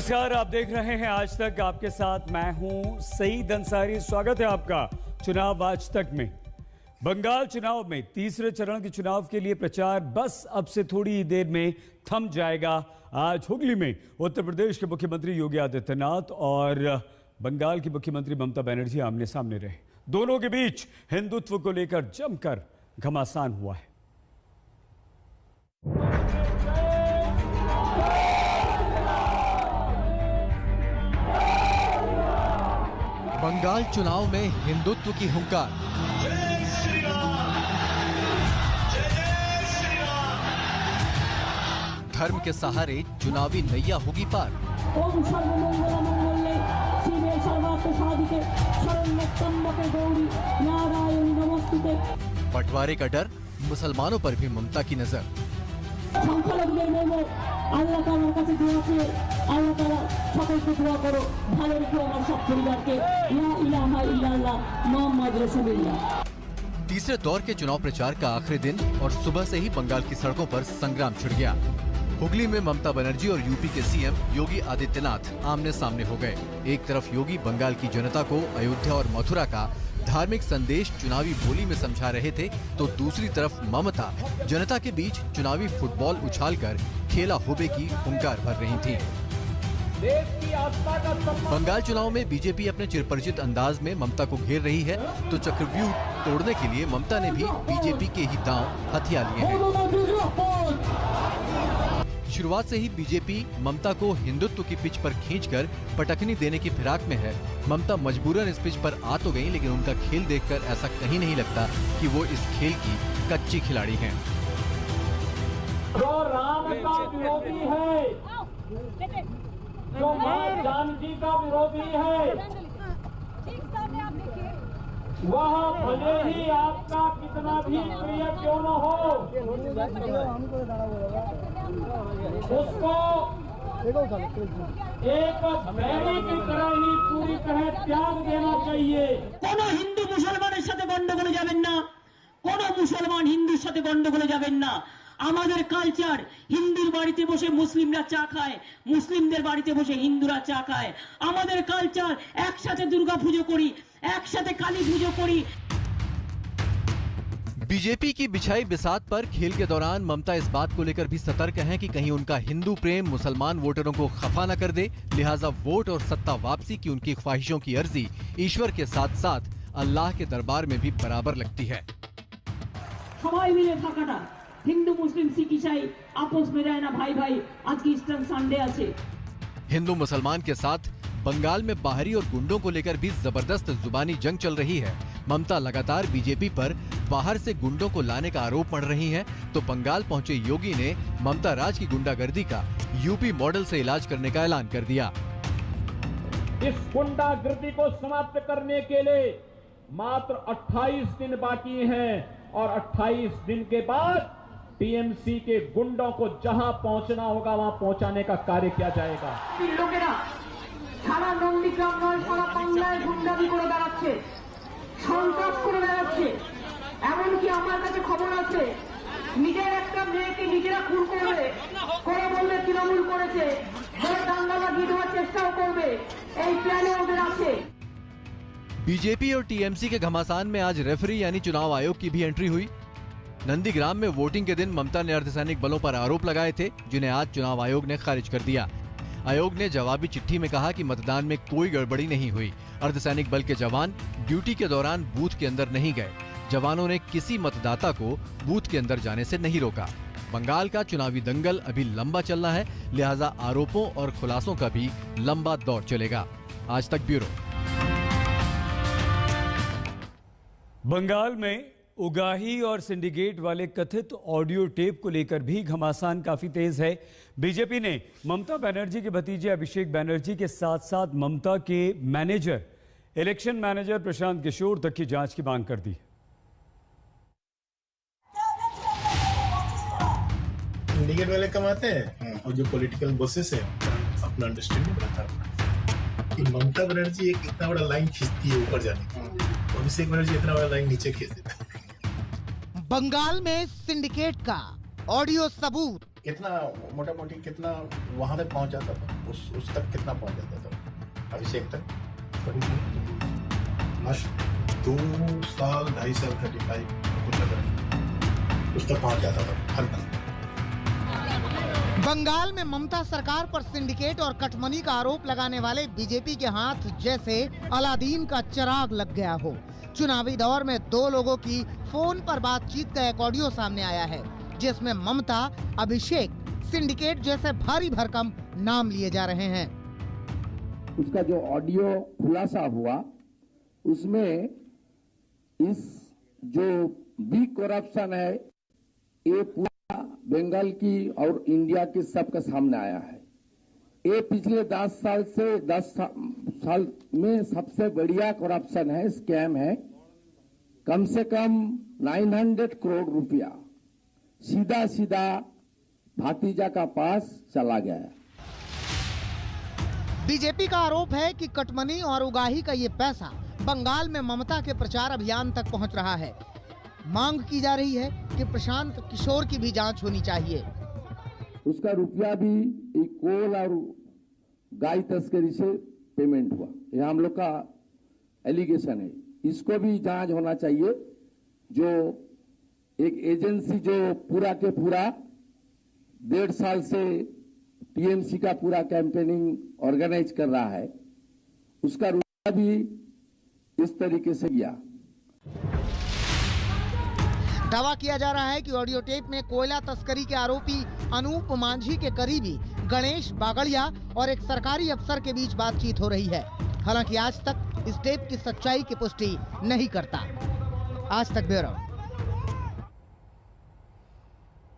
नमस्कार, आप देख रहे हैं आज तक। आपके साथ मैं हूं सईद अंसारी। स्वागत है आपका चुनाव आज तक में। बंगाल चुनाव में तीसरे चरण के चुनाव के लिए प्रचार बस अब से थोड़ी ही देर में थम जाएगा। आज हुगली में उत्तर प्रदेश के मुख्यमंत्री योगी आदित्यनाथ और बंगाल की मुख्यमंत्री ममता बनर्जी आमने सामने रहे। दोनों के बीच हिंदुत्व को लेकर जमकर घमासान हुआ है। बंगाल चुनाव में हिंदुत्व की हुंकार। धर्म के सहारे चुनावी नैया होगी पार। बंटवारे का डर, मुसलमानों पर भी ममता की नजर। तीसरे दौर के चुनाव प्रचार का आखिरी दिन और सुबह से ही बंगाल की सड़कों पर संग्राम छिड़ गया। हुगली में ममता बनर्जी और यूपी के सीएम योगी आदित्यनाथ आमने सामने हो गए। एक तरफ योगी बंगाल की जनता को अयोध्या और मथुरा का धार्मिक संदेश चुनावी बोली में समझा रहे थे, तो दूसरी तरफ ममता जनता के बीच चुनावी फुटबॉल उछालकर खेला होबे की हुंकार भर रही थीं। बंगाल चुनाव में बीजेपी अपने चिरपरिचित अंदाज में ममता को घेर रही है, तो चक्रव्यूह तोड़ने के लिए ममता ने भी बीजेपी के ही दांव हथिया लिए हैं। शुरुआत से ही बीजेपी ममता को हिंदुत्व की पिच पर खींचकर पटकनी देने की फिराक में है। ममता मजबूरन इस पिच पर आ तो गई, लेकिन उनका खेल देखकर ऐसा कहीं नहीं लगता कि वो इस खेल की कच्ची खिलाड़ी हैं। जो राम का विरोधी है, जो मां जानकी का विरोधी है, वह भले ही आपका कितना भी प्रिय क्यों न हो, उसको एक बैरी की तरह ही पूरी तरह त्याग देना चाहिए। কোনো হিন্দু মুসলমানের সাথে গন্ডগোলে যাবেন না, কোনো মুসলমান হিন্দুর সাথে গন্ডগোলে যাবেন না। আমাদের কালচার, হিন্দুর বাড়িতে বসে মুসলিমরা চা খায়, মুসলিমদের বাড়িতে বসে হিন্দুরা চা খায়। আমাদের কালচার, একসাথে দুর্গা পুজো করি, একসাথে কালী পুজো করি। बीजेपी की बिछाई बिसात पर खेल के दौरान ममता इस बात को लेकर भी सतर्क हैं कि कहीं उनका हिंदू प्रेम मुसलमान वोटरों को खफा न कर दे। लिहाजा वोट और सत्ता वापसी की उनकी ख्वाहिशों की अर्जी ईश्वर के साथ साथ अल्लाह के दरबार में भी बराबर लगती है। সবাই মিলে থাকাটা, হিন্দু মুসলিম শিখ ইসাই आपस में रहना भाई भाई। आज की ईस्टर संडे আছে। हिंदू मुसलमान के साथ बंगाल में बाहरी और गुंडों को लेकर भी जबरदस्त जुबानी जंग चल रही है। ममता लगातार बीजेपी पर बाहर से गुंडों को लाने का आरोप मढ़ रही हैं, तो बंगाल पहुंचे योगी ने ममता राज की गुंडागर्दी का यूपी मॉडल से इलाज करने का ऐलान कर दिया। इस गुंडागर्दी को समाप्त करने के लिए मात्र 28 दिन बाकी हैं और 28 दिन के बाद टीएमसी के गुंडों को जहां पहुंचना होगा वहां पहुंचाने का कार्य किया जाएगा। লোকেরা সারা নন্দীগ্রাম নয়, সারা বাংলায় গুন্ডামি করে বেড়াচ্ছে, সন্ত্রাস করে বেড়াচ্ছে। এমনকি আমার কাছে খবর আছে, নিজের একটা মেয়েকে নিজেরা খুন করবে, করে বলবে তৃণমূল করেছে, বলে দাঙ্গা লাগিয়ে দেওয়ার চেষ্টাও করবে। এই প্ল্যানে ওদের আছে। बीजेपी और टीएमसी के घमासान में आज रेफरी यानी चुनाव आयोग की भी एंट्री हुई। नंदीग्राम में वोटिंग के दिन ममता ने अर्धसैनिक बलों पर आरोप लगाए थे, जिन्हें आज चुनाव आयोग ने खारिज कर दिया। आयोग ने जवाबी चिट्ठी में कहा कि मतदान में कोई गड़बड़ी नहीं हुई। अर्धसैनिक बल के जवान ड्यूटी के दौरान बूथ के अंदर नहीं गए। जवानों ने किसी मतदाता को बूथ के अंदर जाने से नहीं रोका। बंगाल का चुनावी दंगल अभी लंबा चलना है, लिहाजा आरोपों और खुलासों का भी लंबा दौर चलेगा। आज तक ब्यूरो। बंगाल में उगाही और सिंडिकेट वाले कथित ऑडियो टेप को लेकर भी घमासान काफी तेज है। बीजेपी ने ममता बनर्जी के भतीजे अभिषेक बनर्जी के साथ साथ ममता के manager, election manager Prashant Kishor तक की जांच की मांग कर दी। सिंडिकेट वाले कमाते हैं और जो पॉलिटिकल बॉसेस है अपना अंडरस्टैंडिंग रखा कि ममता बनर्जी एक इतना बड़ा लाइन खींचती है ऊपर जाने की, अभिषेक बनर्जी इतना बड़ा लाइन नीचे खींच देता है। बंगाल में सिंडिकेट का ऑडियो सबूत। कितना मोटा मोटी कितना वहां तक पहुंच जाता था, उस तक कितना पहुंच जाता था अभिषेक तक? लास्ट 2 साल 2.5 साल 35 कुछ लग रहा उस तक पहुंच जाता था हर दिन। बंगाल में ममता सरकार पर सिंडिकेट और कटमनी का आरोप लगाने वाले बीजेपी के हाथ जैसे अलादीन का चिराग लग गया हो। चुनावी दौर में 2 लोगों की फोन पर बातचीत का एक ऑडियो सामने आया है, जिसमें ममता, अभिषेक, सिंडिकेट जैसे भारी भरकम नाम लिए जा रहे हैं। उसका जो ऑडियो खुलासा हुआ उसमें इस जो बिग करप्शन है ये पूरा बंगाल की और इंडिया की सबके सामने आया है। ये पिछले 10 साल से 10 साल में सबसे बढ़िया करप्शन है, स्कैम है। कम से कम 900 करोड़ रुपया सीधा सीधा भातीजा का पास चला गया है। बीजेपी का आरोप है कि कटमनी और उगाही का ये पैसा बंगाल में ममता के प्रचार अभियान तक पहुंच रहा है। मांग की जा रही है कि प्रशांत किशोर की भी जांच होनी चाहिए। उसका रुपया भी एक कोल और गाय तस्करी से पेमेंट हुआ, यह हम लोग का एलिगेशन है। इसको भी जांच होना चाहिए। जो एक एजेंसी जो पूरा के पूरा 1.5 साल से टीएमसी का पूरा कैंपेनिंग ऑर्गेनाइज कर रहा है, उसका रुपया भी इस तरीके से गया। दावा किया जा रहा है कि ऑडियो टेप में कोयला तस्करी के आरोपी अनूप मांझी के करीबी गणेश बागड़िया और एक सरकारी अफसर के बीच बातचीत हो रही है। हालांकि आज तक इस टेप की सच्चाई की पुष्टि नहीं करता। आज तक ब्यूरो।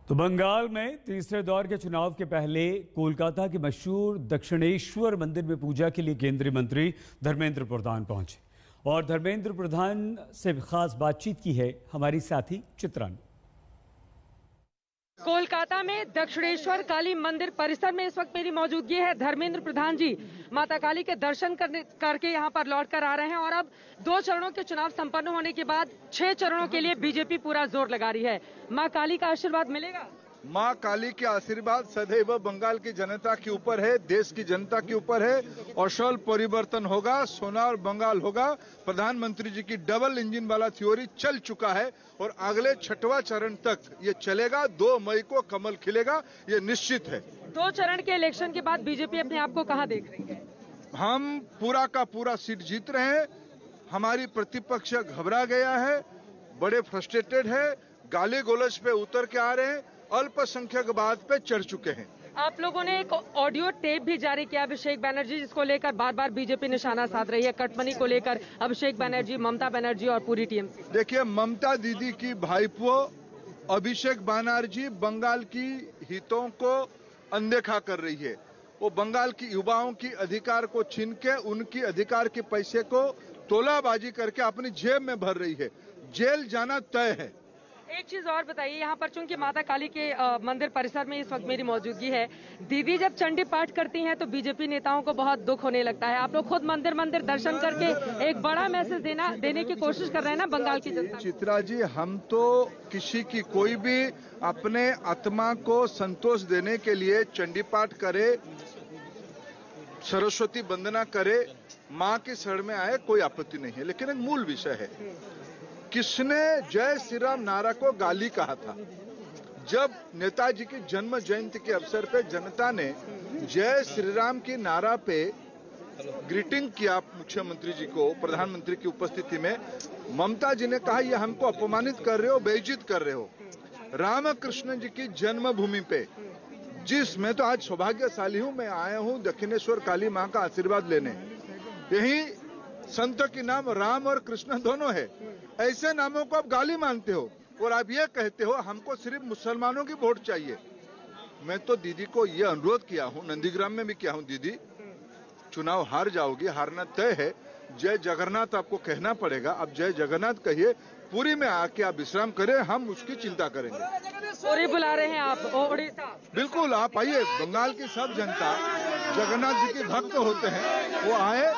तो बंगाल में तीसरे दौर के चुनाव के पहले कोलकाता के मशहूर दक्षिणेश्वर मंदिर में पूजा के लिए केंद्रीय मंत्री धर्मेंद्र प्रधान पहुंचे और धर्मेंद्र प्रधान से खास बातचीत की है हमारी साथी चित्रा ने। कोलकाता में दक्षिणेश्वर काली मंदिर परिसर में इस वक्त मेरी मौजूदगी है। धर्मेंद्र प्रधान जी माता काली के दर्शन करके यहां पर लौट कर आ रहे हैं और अब 2 चरणों के चुनाव संपन्न होने के बाद 6 चरणों के लिए बीजेपी पूरा जोर लगा रही है। मां काली का आशीर्वाद मिलेगा? मां काली के आशीर्वाद सदैव बंगाल की जनता के ऊपर है, देश की जनता के ऊपर है। असल परिवर्तन होगा, सोनार बंगाल होगा। प्रधानमंत्री जी की डबल इंजन वाला थ्योरी चल चुका है और अगले 6वां चरण तक ये चलेगा। 2 मई को कमल खिलेगा, ये निश्चित है। 2 चरण के इलेक्शन के बाद बीजेपी अपने आप को कहां देख रही है? हम पूरा का पूरा सीट जीत रहे हैं। हमारी प्रतिपक्ष घबरा गया है, बड़े फ्रस्ट्रेटेड है, गाली गलौज पे उतर के आ रहे हैं, अल्पसंख्यक बात पे चढ़ चुके हैं। आप लोगों ने एक ऑडियो टेप भी जारी किया अभिषेक बनर्जी, जिसको लेकर बार बार बीजेपी निशाना साध रही है। कटमनी को लेकर अभिषेक बनर्जी, ममता बनर्जी और पूरी टीएमसी। देखिए, ममता दीदी की भाईपो अभिषेक बनर्जी बंगाल की हितों को अनदेखा कर रही है। वो बंगाल की युवाओं की अधिकार को छीन के उनकी अधिकार के पैसे को तोलाबाजी करके अपनी जेब में भर रही है। जेल जाना तय है। एक चीज और बताइए, यहाँ पर चूंकि माता काली के मंदिर परिसर में इस वक्त मेरी मौजूदगी है, दीदी जब चंडी पाठ करती हैं तो बीजेपी नेताओं को बहुत दुख होने लगता है। आप लोग खुद मंदिर मंदिर दर्शन करके एक बड़ा मैसेज देने की कोशिश कर रहे हैं ना बंगाल की जनता। चित्रा जी, हम तो किसी की कोई भी अपने आत्मा को संतोष देने के लिए चंडी पाठ करे, सरस्वती वंदना करे, माँ के शरण में आए, कोई आपत्ति नहीं है। लेकिन एक मूल विषय है, किसने जय श्री राम नारा को गाली कहा था? जब नेताजी की जन्म जयंती के अवसर पे जनता ने जय श्री राम की नारा पे ग्रीटिंग किया मुख्यमंत्री जी को प्रधानमंत्री की उपस्थिति में, ममता जी ने कहा ये हमको अपमानित कर रहे हो, बेइज्जत कर रहे हो। रामकृष्ण जी की जन्मभूमि पे, जिसमें तो आज सौभाग्यशाली हूं, मैं आया हूं दक्षिणेश्वर काली मां का आशीर्वाद लेने। यही संतों के नाम राम और कृष्ण दोनों है। ऐसे नामों को आप गाली मानते हो और आप ये कहते हो हमको सिर्फ मुसलमानों की वोट चाहिए। मैं तो दीदी को ये अनुरोध किया हूं, नंदीग्राम में भी किया हूं, दीदी चुनाव हार जाओगी, हारना तय है, जय जगन्नाथ आपको कहना पड़ेगा। अब जय जगन्नाथ कहिए, पूरी में आके आप विश्राम करें, हम उसकी चिंता करेंगे। पूरी बुला रहे हैं आप ओडिशा? बिल्कुल, आप आइए। बंगाल की सब जनता जगन्नाथ जी के भक्त होते हैं, वो आए,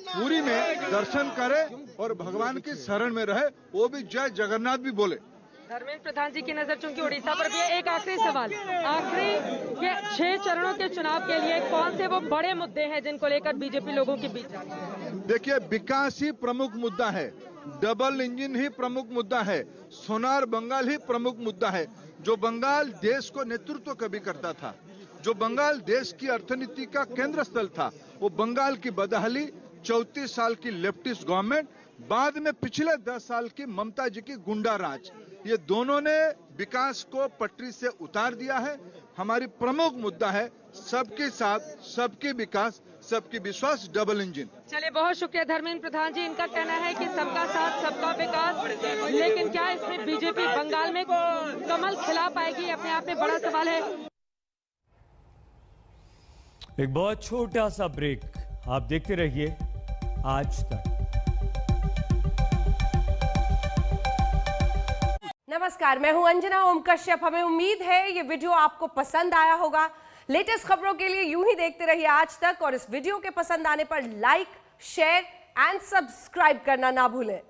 पूरी में दर्शन करे और भगवान की शरण में रहे। वो भी जय जगन्नाथ भी बोले। धर्मेंद्र प्रधान जी की नजर चूंकि उड़ीसा पर भी है, एक आखिरी सवाल, आखिरी ये 6 चरणों के चुनाव के लिए कौन से वो बड़े मुद्दे हैं जिनको लेकर बीजेपी लोगों के बीच जा रही है? देखिए, विकास ही प्रमुख मुद्दा है, डबल इंजन ही प्रमुख मुद्दा है, सोनार बंगाल ही प्रमुख मुद्दा है। जो बंगाल देश को नेतृत्व कभी करता था, जो बंगाल देश की अर्थनीति का केंद्र स्थल था, वो बंगाल की बदहाली, 34 साल की लेफ्टिस्ट गवर्नमेंट, बाद में पिछले 10 साल की ममता जी की गुंडा राज, ये दोनों ने विकास को पटरी से उतार दिया है। हमारी प्रमुख मुद्दा है सबके साथ, सबके विकास, सबकी विश्वास, डबल इंजन। चलिए, बहुत शुक्रिया धर्मेंद्र प्रधान जी। इनका कहना है कि सबका साथ सबका विकास, लेकिन क्या इसमें बीजेपी बंगाल में कमल खिला पाएगी, अपने आप में बड़ा सवाल है। एक बहुत छोटा सा ब्रेक, आप देखते रहिए आज तक। नमस्कार, मैं हूं अंजना ओम कश्यप। हमें उम्मीद है ये वीडियो आपको पसंद आया होगा। लेटेस्ट खबरों के लिए यूं ही देखते रहिए आज तक, और इस वीडियो के पसंद आने पर लाइक, शेयर एंड सब्सक्राइब करना ना भूलें।